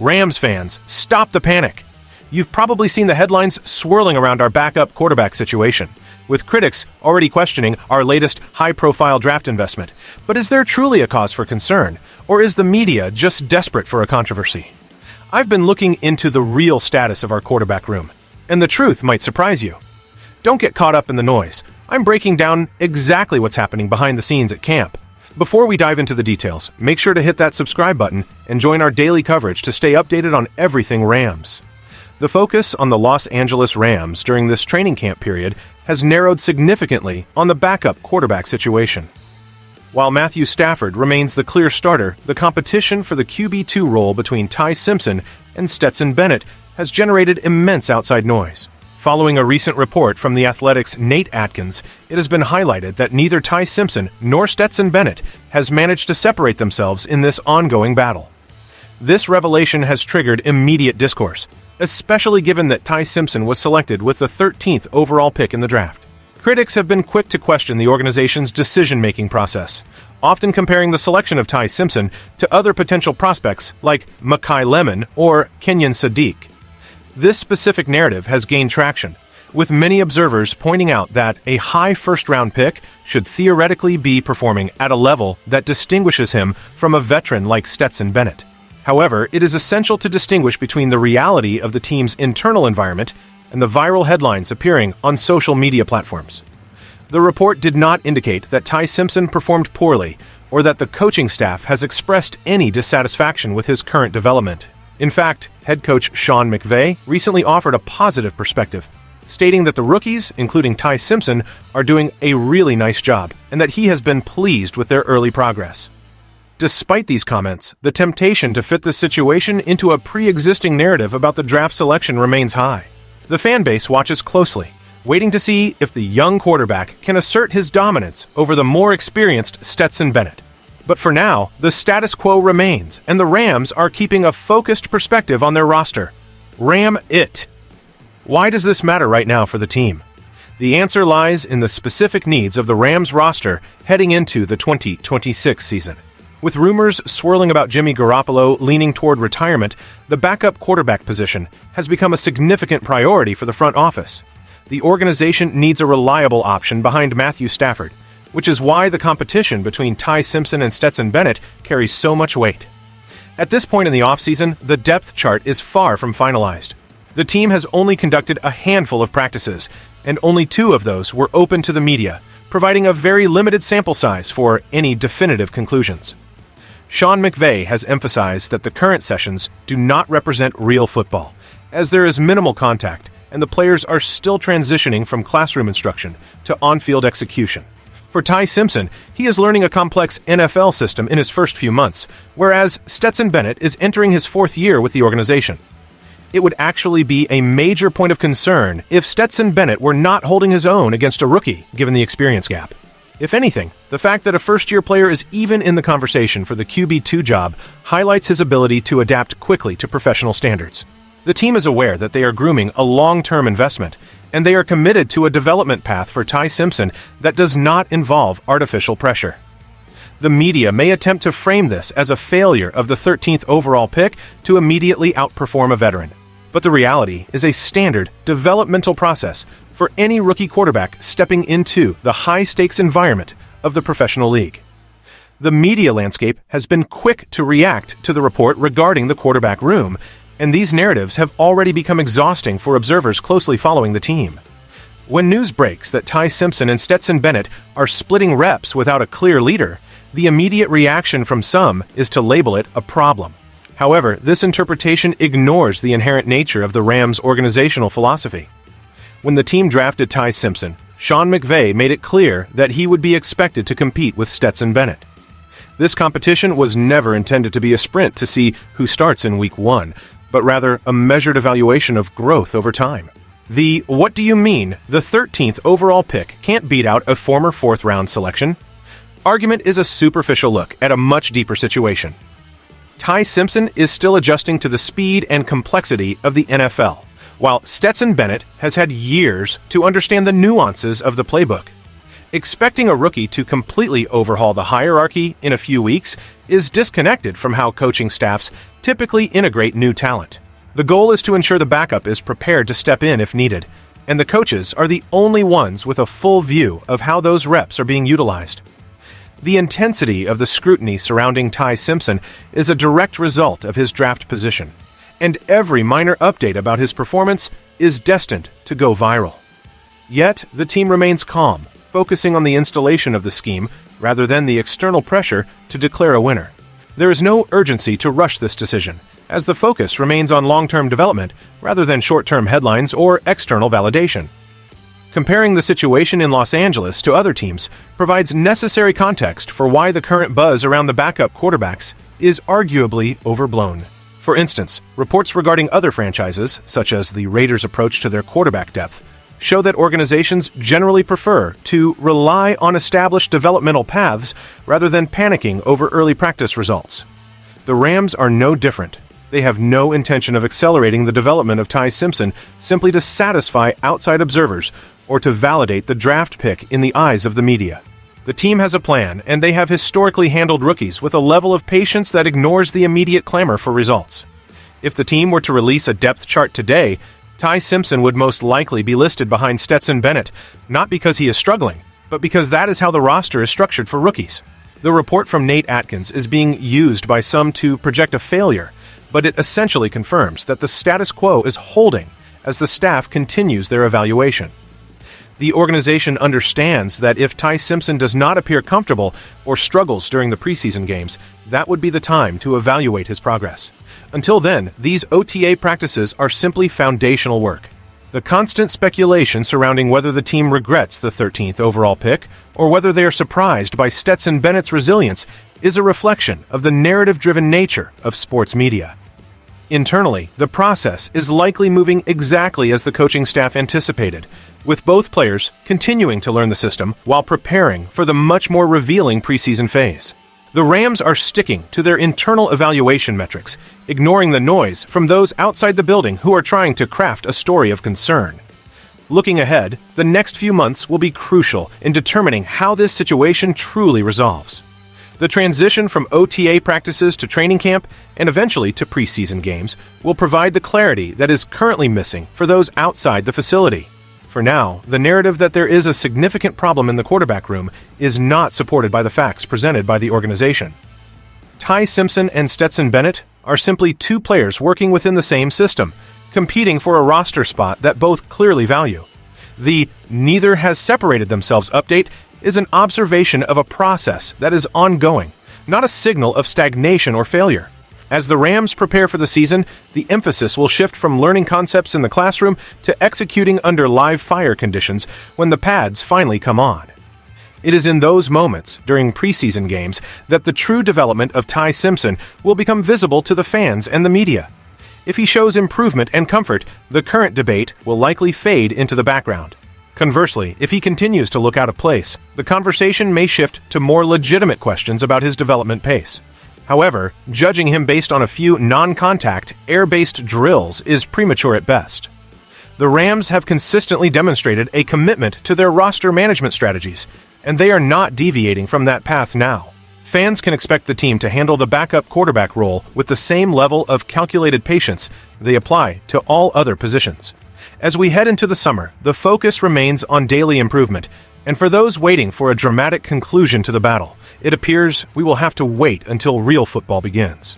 Rams fans, stop the panic! You've probably seen the headlines swirling around our backup quarterback situation, with critics already questioning our latest high-profile draft investment. But is there truly a cause for concern, or is the media just desperate for a controversy? I've been looking into the real status of our quarterback room, and the truth might surprise you. Don't get caught up in the noise. I'm breaking down exactly what's happening behind the scenes at camp. Before we dive into the details, make sure to hit that subscribe button and join our daily coverage to stay updated on everything Rams. The focus on the Los Angeles Rams during this training camp period has narrowed significantly on the backup quarterback situation. While Matthew Stafford remains the clear starter, the competition for the QB2 role between Ty Simpson and Stetson Bennett has generated immense outside noise. Following a recent report from The Athletic's Nate Atkins, it has been highlighted that neither Ty Simpson nor Stetson Bennett has managed to separate themselves in this ongoing battle. This revelation has triggered immediate discourse, especially given that Ty Simpson was selected with the 13th overall pick in the draft. Critics have been quick to question the organization's decision-making process, often comparing the selection of Ty Simpson to other potential prospects like Mcvay Lemon or Kenyon Sadiq. This specific narrative has gained traction, with many observers pointing out that a high first-round pick should theoretically be performing at a level that distinguishes him from a veteran like Stetson Bennett. However, it is essential to distinguish between the reality of the team's internal environment and the viral headlines appearing on social media platforms. The report did not indicate that Ty Simpson performed poorly or that the coaching staff has expressed any dissatisfaction with his current development. In fact, head coach Sean Mcvay recently offered a positive perspective, stating that the rookies, including Ty Simpson, are doing a really nice job and that he has been pleased with their early progress. Despite these comments, the temptation to fit the situation into a pre-existing narrative about the draft selection remains high. The fan base watches closely, waiting to see if the young quarterback can assert his dominance over the more experienced Stetson Bennett. But for now, the status quo remains, and the Rams are keeping a focused perspective on their roster. Ram it! Why does this matter right now for the team? The answer lies in the specific needs of the Rams roster heading into the 2026 season. With rumors swirling about Jimmy Garoppolo leaning toward retirement, the backup quarterback position has become a significant priority for the front office. The organization needs a reliable option behind Matthew Stafford, which is why the competition between Ty Simpson and Stetson Bennett carries so much weight. At this point in the offseason, the depth chart is far from finalized. The team has only conducted a handful of practices, and only 2 of those were open to the media, providing a very limited sample size for any definitive conclusions. Sean Mcvay has emphasized that the current sessions do not represent real football, as there is minimal contact, and the players are still transitioning from classroom instruction to on-field execution. For Ty Simpson, he is learning a complex NFL system in his first few months, whereas Stetson Bennett is entering his 4th year with the organization. It would actually be a major point of concern if Stetson Bennett were not holding his own against a rookie, given the experience gap. If anything, the fact that a first-year player is even in the conversation for the QB2 job highlights his ability to adapt quickly to professional standards. The team is aware that they are grooming a long-term investment, and they are committed to a development path for Ty Simpson that does not involve artificial pressure. The media may attempt to frame this as a failure of the 13th overall pick to immediately outperform a veteran. But the reality is a standard developmental process for any rookie quarterback stepping into the high-stakes environment of the professional league. The media landscape has been quick to react to the report regarding the quarterback room, and these narratives have already become exhausting for observers closely following the team. When news breaks that Ty Simpson and Stetson Bennett are splitting reps without a clear leader, the immediate reaction from some is to label it a problem. However, this interpretation ignores the inherent nature of the Rams' organizational philosophy. When the team drafted Ty Simpson, Sean Mcvay made it clear that he would be expected to compete with Stetson Bennett. This competition was never intended to be a sprint to see who starts in Week 1, but rather a measured evaluation of growth over time. The "what do you mean, the 13th overall pick can't beat out a former 4th-round selection?" argument is a superficial look at a much deeper situation. Ty Simpson is still adjusting to the speed and complexity of the NFL, while Stetson Bennett has had years to understand the nuances of the playbook. Expecting a rookie to completely overhaul the hierarchy in a few weeks is disconnected from how coaching staffs typically integrate new talent. The goal is to ensure the backup is prepared to step in if needed, and the coaches are the only ones with a full view of how those reps are being utilized. The intensity of the scrutiny surrounding Ty Simpson is a direct result of his draft position, and every minor update about his performance is destined to go viral. Yet, the team remains calm, focusing on the installation of the scheme rather than the external pressure to declare a winner. There is no urgency to rush this decision, as the focus remains on long-term development rather than short-term headlines or external validation. Comparing the situation in Los Angeles to other teams provides necessary context for why the current buzz around the backup quarterbacks is arguably overblown. For instance, reports regarding other franchises, such as the Raiders' approach to their quarterback depth, show that organizations generally prefer to rely on established developmental paths rather than panicking over early practice results. The Rams are no different. They have no intention of accelerating the development of Ty Simpson simply to satisfy outside observers or to validate the draft pick in the eyes of the media. The team has a plan, and they have historically handled rookies with a level of patience that ignores the immediate clamor for results. If the team were to release a depth chart today, Ty Simpson would most likely be listed behind Stetson Bennett, not because he is struggling, but because that is how the roster is structured for rookies. The report from Nate Atkins is being used by some to project a failure, but it essentially confirms that the status quo is holding as the staff continues their evaluation. The organization understands that if Ty Simpson does not appear comfortable or struggles during the preseason games, that would be the time to evaluate his progress. Until then, these OTA practices are simply foundational work. The constant speculation surrounding whether the team regrets the 13th overall pick or whether they are surprised by Stetson Bennett's resilience is a reflection of the narrative-driven nature of sports media. Internally, the process is likely moving exactly as the coaching staff anticipated, with both players continuing to learn the system while preparing for the much more revealing preseason phase. The Rams are sticking to their internal evaluation metrics, ignoring the noise from those outside the building who are trying to craft a story of concern. Looking ahead, the next few months will be crucial in determining how this situation truly resolves. The transition from OTA practices to training camp and eventually to preseason games will provide the clarity that is currently missing for those outside the facility. For now, the narrative that there is a significant problem in the quarterback room is not supported by the facts presented by the organization. Ty Simpson and Stetson Bennett are simply two players working within the same system, competing for a roster spot that both clearly value. The "neither has separated themselves" update is an observation of a process that is ongoing, not a signal of stagnation or failure. As the Rams prepare for the season, the emphasis will shift from learning concepts in the classroom to executing under live fire conditions when the pads finally come on. It is in those moments, during preseason games, that the true development of Ty Simpson will become visible to the fans and the media. If he shows improvement and comfort, the current debate will likely fade into the background. Conversely, if he continues to look out of place, the conversation may shift to more legitimate questions about his development pace. However, judging him based on a few non-contact, air-based drills is premature at best. The Rams have consistently demonstrated a commitment to their roster management strategies, and they are not deviating from that path now. Fans can expect the team to handle the backup quarterback role with the same level of calculated patience they apply to all other positions. As we head into the summer, the focus remains on daily improvement, and for those waiting for a dramatic conclusion to the battle, it appears we will have to wait until real football begins.